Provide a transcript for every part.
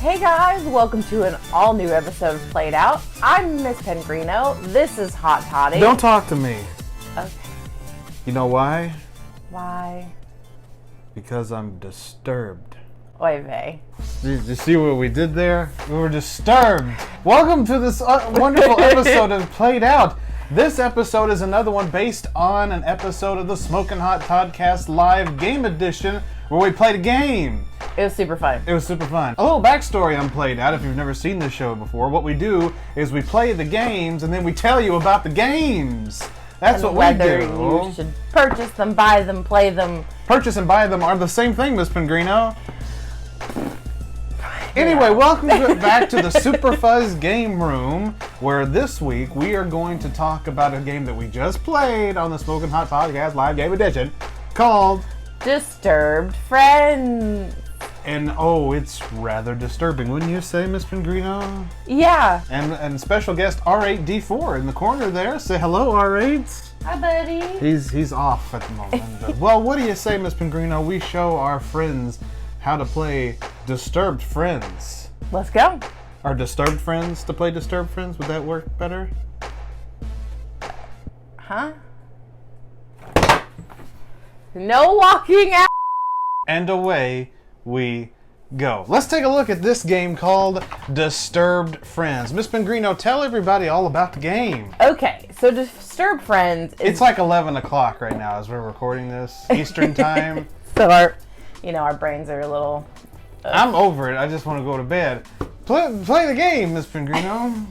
Hey guys, welcome to an all-new episode of Played Out. I'm Miss Pengrino. This is Hot Toddy. Don't talk to me. Okay. You know why? Why? Because I'm disturbed. Oy vey. Did you see what we did there? We were disturbed. Welcome to this wonderful episode of Played Out. This episode is another one based on an episode of the Smokin' Hot Toddcast Live Game Edition where we played a game. It was super fun. It was super fun. A little backstory on Played Out, if you've never seen this show before. What we do is we play the games and then we tell you about the games. That's what we do. Whether you should purchase them, buy them, play them. Purchase and buy them are the same thing, Miss Pengrino. Anyway, welcome back to the Super Fuzz Game Room, where this week we are going to talk about a game that we just played on the Smokin' Hot Podcast Live Game Edition called Disturbed Friends. And oh, it's rather disturbing, wouldn't you say, Miss Pengrino? Yeah. And special guest R8D4 in the corner there. Say hello, R8. Hi, buddy. He's off at the moment. Well, what do you say, Miss Pengrino? We show our friends how to play Disturbed Friends. Let's go. Are Disturbed Friends to play Disturbed Friends? Would that work better? Huh? No walking out. And away we go. Let's take a look at this game called Disturbed Friends. Miss Pengrino, tell everybody all about the game. Okay, so Disturbed Friends is... It's like 11 o'clock right now as we're recording this, Eastern time. So our brains are a little... I'm over it. I just want to go to bed. Play the game, Miss Pengrino.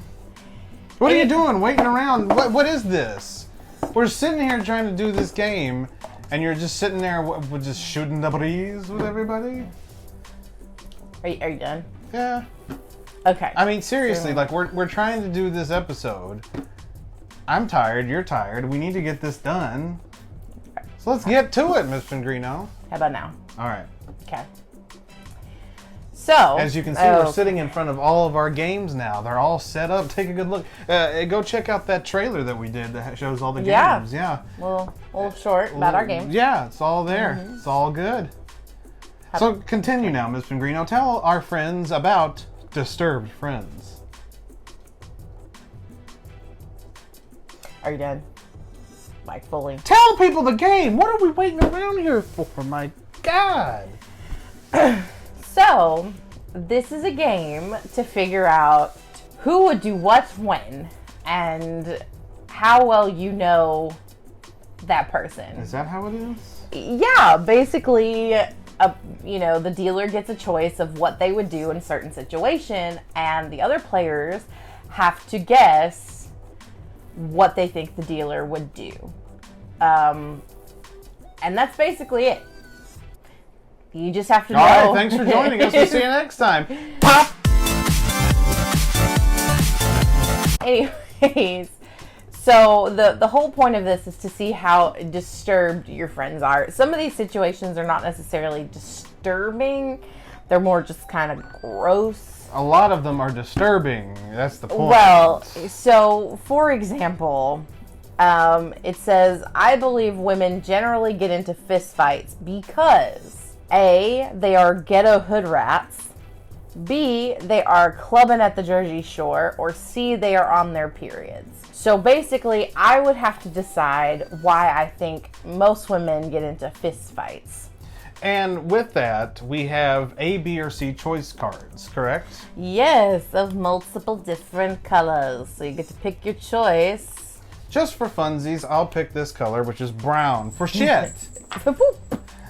What are you doing waiting around? What is this? We're sitting here trying to do this game, and you're just sitting there just shooting the breeze with everybody? Are you done? Yeah. Okay. I mean, seriously, like, we're trying to do this episode. I'm tired, you're tired. We need to get this done. So let's get to it, Miss Pengrino. How about now? All right. Okay. So, as you can see, we're sitting in front of all of our games now. They're all set up. Take a good look. Go check out that trailer that we did that shows all the games. Yeah. A little short about our games. Yeah, it's all there. Mm-hmm. It's all good. So continue now, Ms. Pengrino. Tell our friends about Disturbed Friends. Are you done? Like, fully? Tell people the game! What are we waiting around here for? My God! So, this is a game to figure out who would do what when and how well you know that person. Is that how it is? Yeah, basically, the dealer gets a choice of what they would do in a certain situation, and the other players have to guess what they think the dealer would do. And that's basically it. You just have to know. All right, thanks for joining us. We'll see you next time. Pop! Anyways, so the whole point of this is to see how disturbed your friends are. Some of these situations are not necessarily disturbing. They're more just kind of gross. A lot of them are disturbing. That's the point. Well, so, for example, it says, I believe women generally get into fistfights because A, they are ghetto hood rats, B, they are clubbing at the Jersey Shore, or C, they are on their periods. So basically, I would have to decide why I think most women get into fistfights. And with that, we have A, B, or C choice cards, correct? Yes, of multiple different colors. So you get to pick your choice. Just for funsies, I'll pick this color, which is brown, for shit.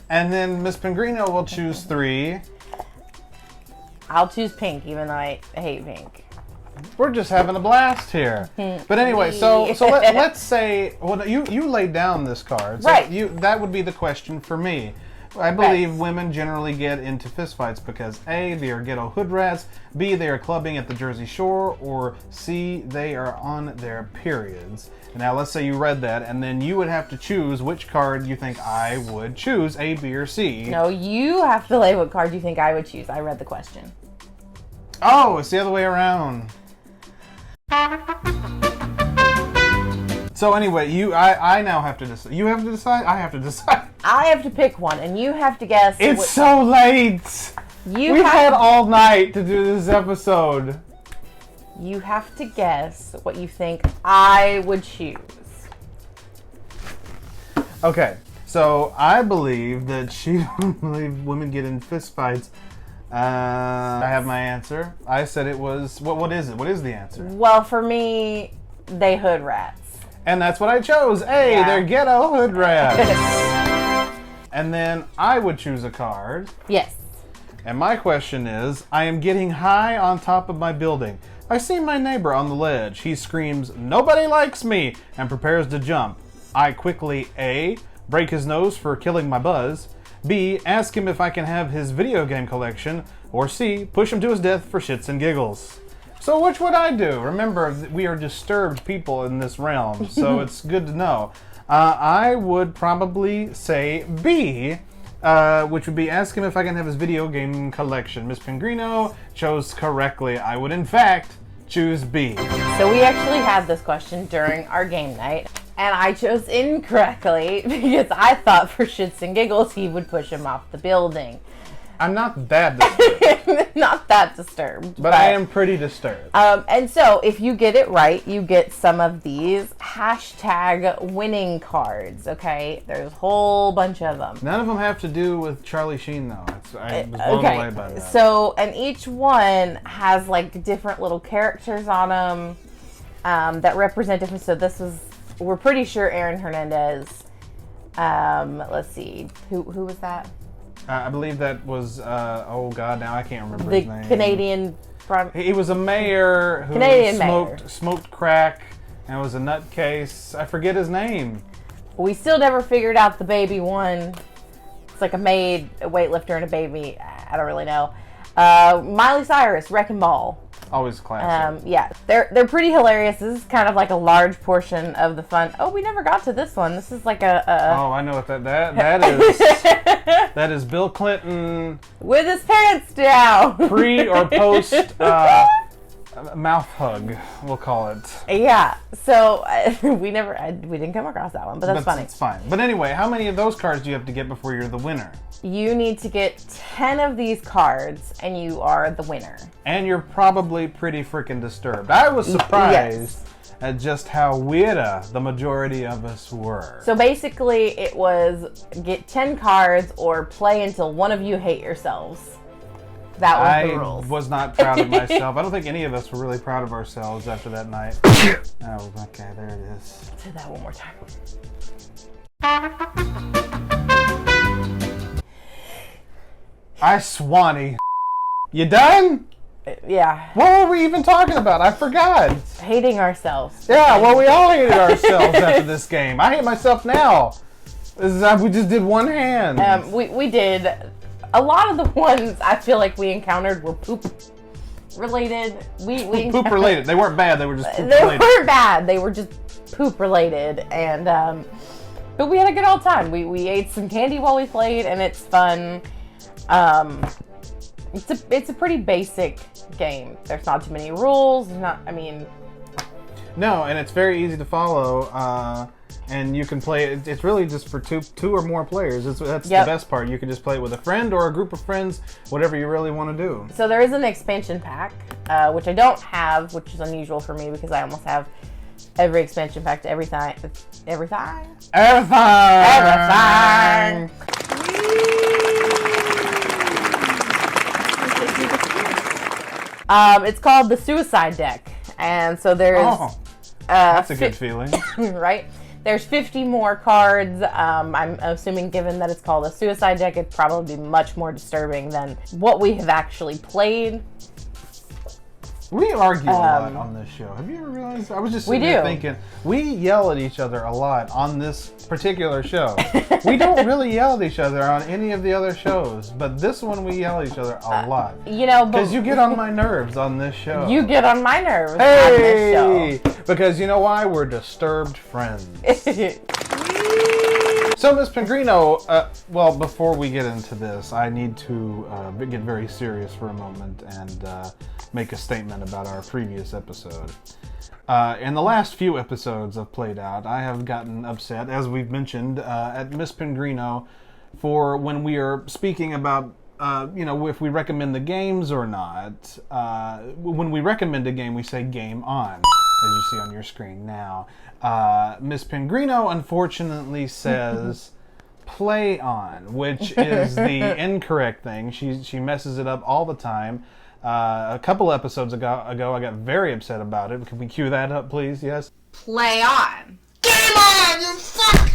And then Miss Pengrino will choose 3. I'll choose pink, even though I hate pink. We're just having a blast here. But anyway, so let's say, well, you laid down this card. So right. That would be the question for me. I believe women generally get into fistfights because A, they are ghetto hood rats, B, they are clubbing at the Jersey Shore, or C, they are on their periods. And now let's say you read that, and then you would have to choose which card you think I would choose, A, B, or C. No, you have to lay what card you think I would choose. I read the question. Oh, it's the other way around. So anyway, I now have to decide. You have to decide? I have to decide. I have to pick one, and you have to guess. It's so late! We had all night to do this episode. You have to guess what you think I would choose. Okay, so I believe that she don't believe women get in fistfights. I have my answer. I said it was... What is it? What is the answer? Well, for me, they hood rats. And that's what I chose. Hey, Yeah. they're ghetto hood rats. And then I would choose a card. Yes. And my question is, I am getting high on top of my building. I see my neighbor on the ledge. He screams, "Nobody likes me," and prepares to jump. I quickly A, break his nose for killing my buzz, B, ask him if I can have his video game collection, or C, push him to his death for shits and giggles. So which would I do? Remember, we are disturbed people in this realm, so it's good to know. I would probably say B, which would be ask him if I can have his video game collection. Miss Pengrino chose correctly. I would, in fact, choose B. So we actually had this question during our game night, and I chose incorrectly because I thought for shits and giggles he would push him off the building. I'm not that disturbed. Not that disturbed. But I am pretty disturbed. And so if you get it right, you get some of these hashtag winning cards, okay? There's a whole bunch of them. None of them have to do with Charlie Sheen, though. I was blown away by that. So, and each one has like different little characters on them that represent different. So this was, we're pretty sure Aaron Hernandez. Let's see, who was that? I believe that was, oh God, now I can't remember his name. The Canadian... He was a mayor who smoked crack and was a nutcase. I forget his name. We still never figured out the baby one. It's like a maid, a weightlifter, and a baby. I don't really know. Miley Cyrus, Wrecking Ball. Always classic. Yeah, they're pretty hilarious. This is kind of like a large portion of the fun. Oh, we never got to this one. This is like a Oh, I know what that is. That is Bill Clinton with his pants down. Pre or post mouth hug, we'll call it. Yeah. So we didn't come across that one, but that's funny. It's fine. But anyway, how many of those cards do you have to get before you're the winner? You need to get 10 of these cards, and you are the winner. And you're probably pretty freaking disturbed. I was surprised at just how weirda the majority of us were. So basically, it was get 10 cards or play until one of you hate yourselves. That was the rules. I was not proud of myself. I don't think any of us were really proud of ourselves after that night. Oh, okay, there it is. Say that one more time. I Swanee. You done? Yeah. What were we even talking about? I forgot. Hating ourselves. Yeah, well, we all hated ourselves after this game. I hate myself now. We just did one hand. We did. A lot of the ones I feel like we encountered were poop related. Poop related. They weren't bad. They were just poop related. They weren't bad. They were just poop related. And but we had a good old time. We ate some candy while we played, and it's fun. It's a pretty basic game. There's not too many rules. No, and it's very easy to follow. And you can play it. It's really just for two or more players. That's the best part. You can just play it with a friend or a group of friends, whatever you really want to do. So there is an expansion pack, which I don't have, which is unusual for me because I almost have every expansion pack to everything. It's called the Suicide Deck, and so there's that's a good feeling, right? There's 50 more cards. I'm assuming, given that it's called a Suicide Deck, it'd probably be much more disturbing than what we have actually played. We argue a lot on this show. Have you ever realized? I was just sitting here thinking, we yell at each other a lot on this particular show. We don't really yell at each other on any of the other shows, but this one we yell at each other a lot. Because you get on my nerves on this show. You get on my nerves on this show. Because you know why? We're disturbed friends. So, Ms. Pengrino, well, before we get into this, I need to get very serious for a moment and make a statement about our previous episode. In the last few episodes of Played Out, I have gotten upset, as we've mentioned, at Miss Pengrino for when we are speaking about if we recommend the games or not. When we recommend a game, we say game on, as you see on your screen now. Miss Pengrino unfortunately says play on, which is the incorrect thing. She messes it up all the time. A couple episodes ago, I got very upset about it. Can we cue that up, please? Yes? Play on. Game on, you fuck!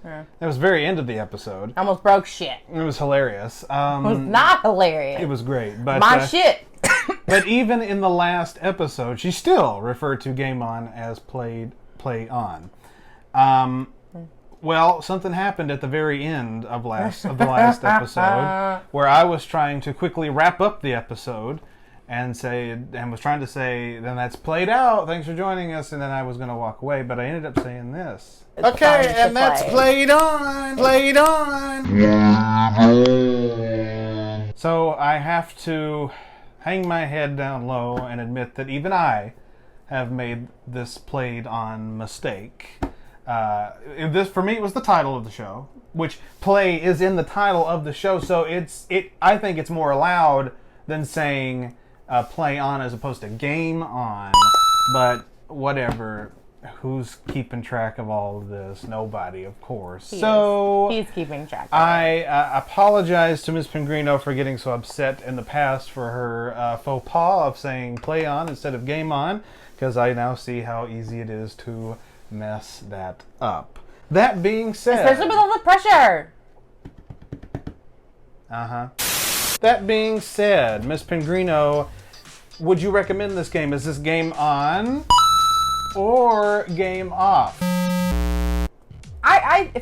That was very end of the episode. Almost broke shit. It was hilarious. It was not hilarious. It was great. But, my shit. But even in the last episode, she still referred to game on as play on. Well, something happened at the very end of the last episode where I was trying to quickly wrap up the episode and was trying to say, then that's played out. Thanks for joining us. And then I was going to walk away, but I ended up saying this. Okay, and that's played on. Played on. So I have to hang my head down low and admit that even I have made this played on mistake. This for me it was the title of the show, which play is in the title of the show, so I think it's more allowed than saying play on as opposed to game on. But whatever, who's keeping track of all of this? Nobody, of course. He's keeping track of I apologize to Ms. Pengrino for getting so upset in the past for her faux pas of saying play on instead of game on, because I now see how easy it is to mess that up. That being said, especially with all the pressure. That being said, Miss Pengrino, would you recommend this game? Is this game on or game off?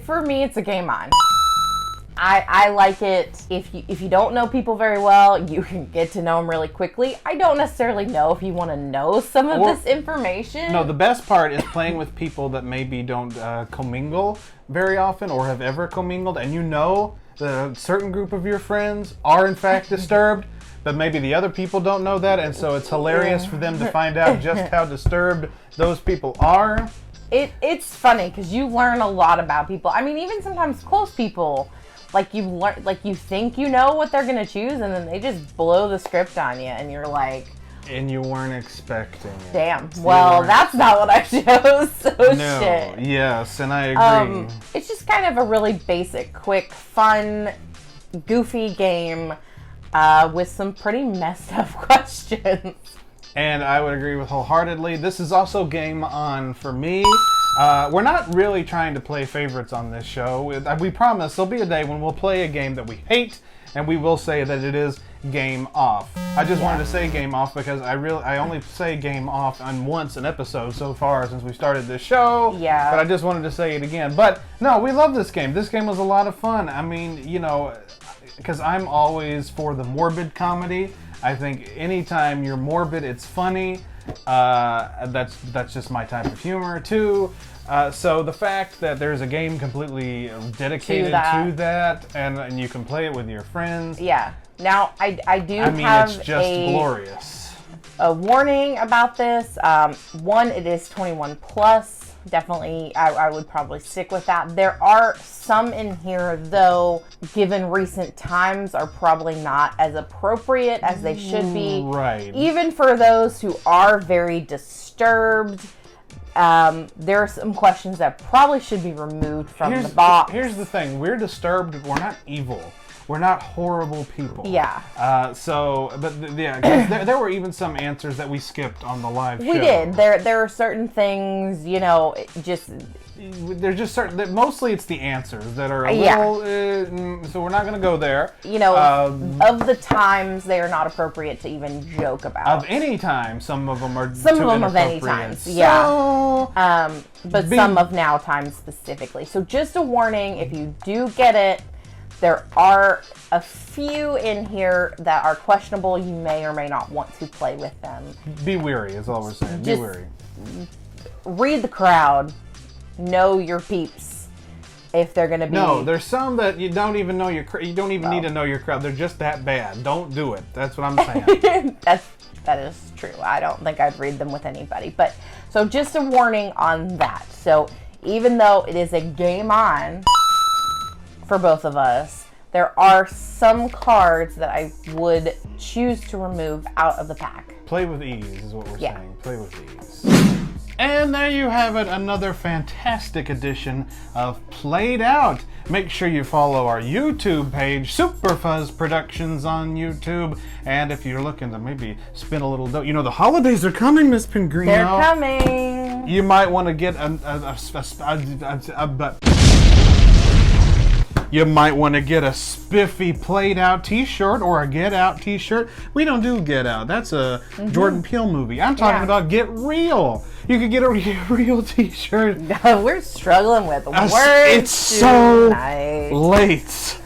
For me, it's a game on. I like it. If you don't know people very well, you can get to know them really quickly. I don't necessarily know if you want to know some of this information. No, the best part is playing with people that maybe don't commingle very often or have ever commingled, and you know that a certain group of your friends are in fact disturbed, but maybe the other people don't know that, and so it's hilarious for them to find out just how disturbed those people are. It's funny because you learn a lot about people. I mean, even sometimes close people. You think you know what they're gonna choose, and then they just blow the script on you, and you're like, and you weren't expecting it. Damn. Well, that's not what I chose. So no, shit. Yes, and I agree. It's just kind of a really basic, quick, fun, goofy game with some pretty messed up questions. And I would agree with wholeheartedly. This is also game on for me. We're not really trying to play favorites on this show. We promise there'll be a day when we'll play a game that we hate, and we will say that it is game off. I just wanted to say game off because I only say game off on once an episode so far since we started this show. Yeah. But I just wanted to say it again. But no, we love this game. This game was a lot of fun. I mean, because I'm always for the morbid comedy. I think anytime you're morbid, it's funny. That's just my type of humor too. So the fact that there's a game completely dedicated to that, and you can play it with your friends. Yeah. Now I do have it's just glorious. A warning about this. One, it is 21 plus. Definitely, I would probably stick with that. There are some in here, though, given recent times, are probably not as appropriate as they should be. Right. Even for those who are very disturbed, there are some questions that probably should be removed from the box. Here's the thing. We're disturbed. We're not evil. We're not horrible people. Yeah. There were even some answers that we skipped on the live show. We did. There are certain things, There's just certain. Mostly, it's the answers that are a little. So we're not going to go there. Of the times they are not appropriate to even joke about. Of any time, some of them are. Some of them of any times, yeah. But some of now times specifically. So just a warning: if you do get it. There are a few in here that are questionable. You may or may not want to play with them. Be wary, is all we're saying. Be wary. Read the crowd. Know your peeps. If they're going to be... No, there's some that you don't even know you don't even need to know your crowd. They're just that bad. Don't do it. That's what I'm saying. That is true. I don't think I'd read them with anybody. But so just a warning on that. So even though it is a game on... for both of us, there are some cards that I would choose to remove out of the pack. Play with ease is what we're Yeah. saying. Play with ease. And there you have it, another fantastic edition of Played Out. Make sure you follow our YouTube page, Super Fuzz Productions on YouTube. And if you're looking to maybe spin a little dough, you know the holidays are coming, Miss Pengrino. They're coming. You might want to get You might want to get a spiffy Played Out t-shirt or a Get Out t-shirt. We don't do Get Out. That's a Jordan Peele movie. I'm talking about Get Real. You could get a real t-shirt. We're struggling with words. It's so tonight. late.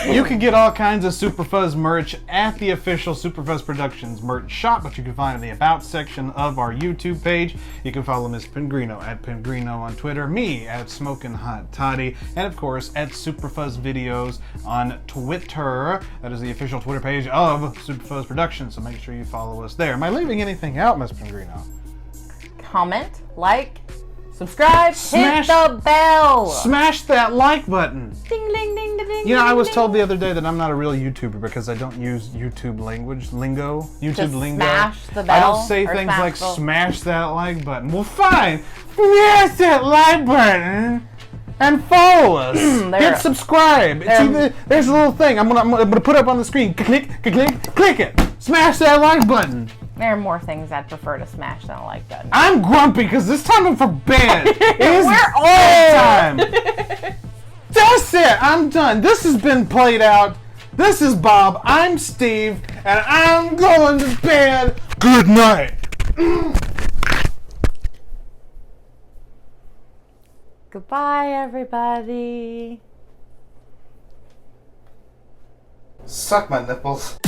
You can get all kinds of Super Fuzz merch at the official Super Fuzz Productions merch shop, which you can find in the About section of our YouTube page. You can follow Miss Pengrino at Pengrino on Twitter, me at Smokin' Hot Toddy, and of course at Super Fuzz Videos on Twitter. That is the official Twitter page of Super Fuzz Productions, so make sure you follow us there. Am I leaving anything out, Miss Pengrino? Comment, like, subscribe, Smash- hit the bell. Smash that like button. Ding, ding, ding, ding, ding. You know, I was ding. told the other day that I'm not a real YouTuber because I don't use YouTube lingo. Just lingo. smash the I bell don't say or things smash like the- smash that like button. Well, fine. Smash that like button and follow us. Hit subscribe. It's either, there's a little thing I'm gonna put up on the screen. Click it. Smash that like button. There are more things I'd prefer to smash than a like button. I'm grumpy because it's time for bed. It's We're bedtime. That's it. I'm done. This has been Played Out. This is Bob. I'm Steve, and I'm going to bed. Good night. Goodbye, everybody. Suck my nipples.